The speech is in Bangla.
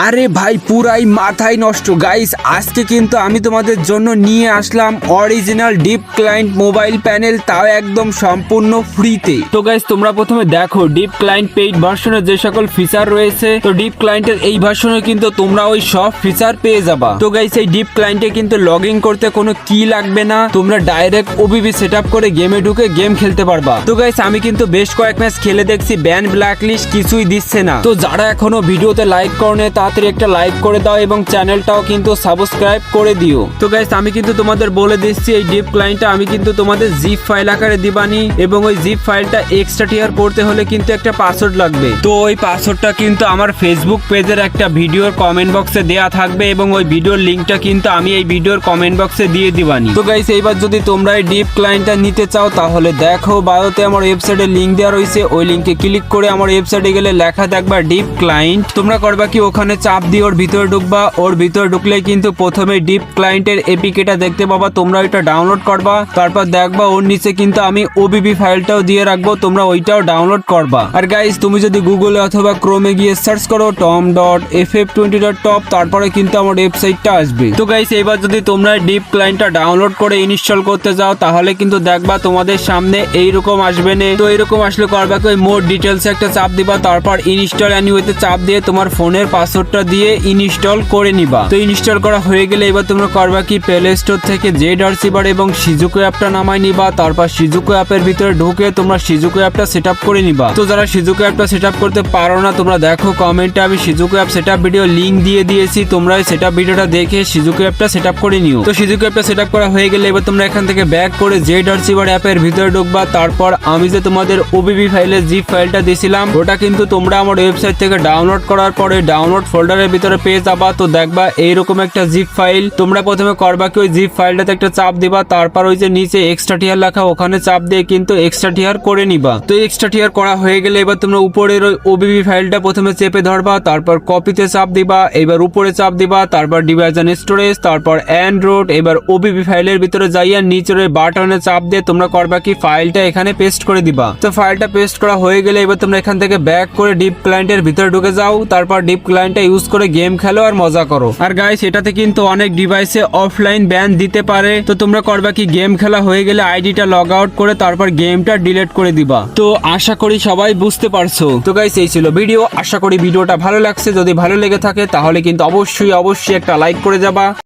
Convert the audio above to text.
আরে ভাই পুরাই মাথায় নষ্ট গাইস, আজকে কিন্তু আমি তোমাদের জন্য নিয়ে আসলাম original deep client mobile panel, তাও একদম সম্পূর্ণ ফ্রিতে। তো গাইস তোমরা প্রথমে দেখো ডিপ ক্লায়েন্ট পেইড ভার্সনে যে সকল ফিচার রয়েছে, তো ডিপ ক্লায়েন্টের এই ভার্সনে কিন্তু তোমরা ওই সব ফিচার পেয়ে যাবা। তো গাইস এই ডিপ ক্লায়েন্টে কিন্তু লগ ইন করতে কোনো কি লাগবে না, তোমরা ডাইরেক্ট ওবিবি সেটআপ করে গেমে ঢুকে গেম খেলতে পারবা। তো গাইস আমি কিন্তু বেশ কয়েক ম্যাচ খেলে দেখছি ব্যান ব্ল্যাক লিস্ট কিছুই দিচ্ছে না। তো যারা এখনো ভিডিওতে লাইক করনে তাড়াতাড়ি একটা লাইক করে দাও এবং চ্যানেলটাও কিন্তু সাবস্ক্রাইব করে দিও। তো গাইস আমি কিন্তু তোমাদের বলে দিচ্ছি এই ডিপ ক্লায়েন্টটা আমি কিন্তু তোমাদের জিপ ফাইল আকারে দিবানি, এবং ওই জিপ ফাইলটা এক্সট্রা টিয়ার করতে হলে কিন্তু একটা পাসওয়ার্ড লাগবে। তো ওই পাসওয়ার্ডটা কিন্তু আমার ফেসবুক পেজের একটা ভিডিওর কমেন্ট বক্সে দেয়া থাকবে, এবং ওই ভিডিওর লিঙ্কটা কিন্তু আমি এই ভিডিওর কমেন্ট বক্সে দিয়ে দিবানি। তো গাইস এইবার যদি তোমরা এই ডিপ ক্লায়েন্টটা নিতে চাও তাহলে দেখো বায়োতে আমার ওয়েবসাইটের লিঙ্ক দেওয়া রয়েছে, ওই লিঙ্কে ক্লিক করে আমার ওয়েবসাইটে গেলে লেখা দেখবা ডিপ ক্লায়েন্ট। তোমরা করবা কি ওখানে চাপ দিয়ে ওর ভিতরে ঢুকবা, ওর ভিতরে ঢুকলে কিন্তু প্রথমে ডিপ ক্লায়েন্টের এপিকেটা দেখতে পাবা, তোমরা ওইটা ডাউনলোড করবা। তারপর দেখবা ওর নিচে কিন্তু আমি ওবিবি ফাইলটাও দিয়ে রাখবো, তোমরা ওইটাও ডাউনলোড করবা। আর গাইস তুমি যদি গুগলে অথবা ক্রোমে গিয়ে সার্চ করো tom.ff20.top, তারপরে কিন্তু আমার ওয়েবসাইটটা আসবে। তো গাইস এবার যদি তোমরা ডিপ ক্লায়েন্টটা ডাউনলোড করে ইনস্টল করতে যাও তাহলে কিন্তু দেখবা তোমাদের সামনে এইরকম আসবে না। তো এইরকম আসলে করবা কি ওই মোর ডিটেলস একটা চাপ দিবা, তারপর ইনস্টল অ্যানিওয়েতে চাপ দিয়ে তোমার ফোনের পাসওয়ার্ডটা দিয়ে ইনস্টল করে নিবা। তো ইনস্টল করা হয়ে গেলে এবার তোমরা করবা কি প্লে স্টোর থেকে জেডআরসিবার এবং সিজুকো অ্যাপটা নামাই নিবা। তারপর সিজুকো অ্যাপের ভিতরে ঢুকে তোমরা সিজুকো অ্যাপটা সেটআপ করে নিবা। তো যারা সিজুকো অ্যাপটা সেটআপ করতে পারো না তোমরা দেখো কমেন্টে আমি সিজুকো অ্যাপ সেটআপ ভিডিও লিংক দিয়ে দিয়েছি, তোমরা এই সেটআপ ভিডিওটা দেখে সিজুকো অ্যাপটা সেটআপ করে নিও। তো সিজুকো অ্যাপটা সেটআপ করা হয়ে গেলে এবার তোমরা এখান থেকে ব্যাক করে জেডআরসিবার অ্যাপের ভিতরে ঢুকবা। তারপর আমি যে তোমাদের ওবিবি ফাইলের জিপ ফাইলটা দিয়েছিলাম ওটা কিন্তু তোমরা আমার ওয়েবসাইট থেকে ডাউনলোড করার পরে ডাউনলোড ফোল্ডারের ভিতরে পেয়ে যাবা। তো দেখবা এইরকম একটা জিপ ফাইল, তোমরা প্রথমে করবা কি ওই জিপ ফাইলটাতে একটা চাপ দিবা, তারপর ওই যে নিচে এক্সট্রা টিয়ার লেখা ওখানে চাপ দিয়ে কিন্তু এক্সট্রা টিয়ার করে নিবা। তো এক্সট্রা টিয়ার করা হয়ে গেলে এবার তোমরা উপরের ওই ওবিবি ফাইলটা প্রথমে চেপে ধরবা, তারপর কপিতে চাপ দিবা, এবার উপরে চাপ দিবা, তারপর ডিভাইস এন্ড স্টোরেজ, তারপর অ্যান্ড্রয়েড, এবার ওবিবি ফাইলের ভিতরে যাইয়া নিচের বাটনে চাপ দিয়ে তোমরা করবা কি ফাইলটা এখানে পেস্ট করে দিবা। তো ফাইলটা পেস্ট করা হয়ে গেলে এবার তোমরা এখান থেকে ব্যাক করে ডিপ ক্লায়েন্টের ভিতরে ঢুকে যাও, তারপর ডিপ ক্লায়েন্টটা ইউজ করে গেম খেলো আর মজা করো। আর গাইস এটাতে কিন্তু অনেক ডিভাইসে অফলাইন ব্যান দিতে পারে, তো তোমরা করবা কি গেম খেলা হয়ে গেলে আইডিটা লগ আউট করে তারপর গেমটা ডিলিট করে দিবা। তো আশা করি সবাই বুঝতে পারছো। তো গাইস এই ছিল ভিডিও, আশা করি ভিডিওটা ভালো লাগছে। যদি ভালো লেগে থাকে তাহলে কিন্তু অবশ্যই একটা লাইক করে যাবা।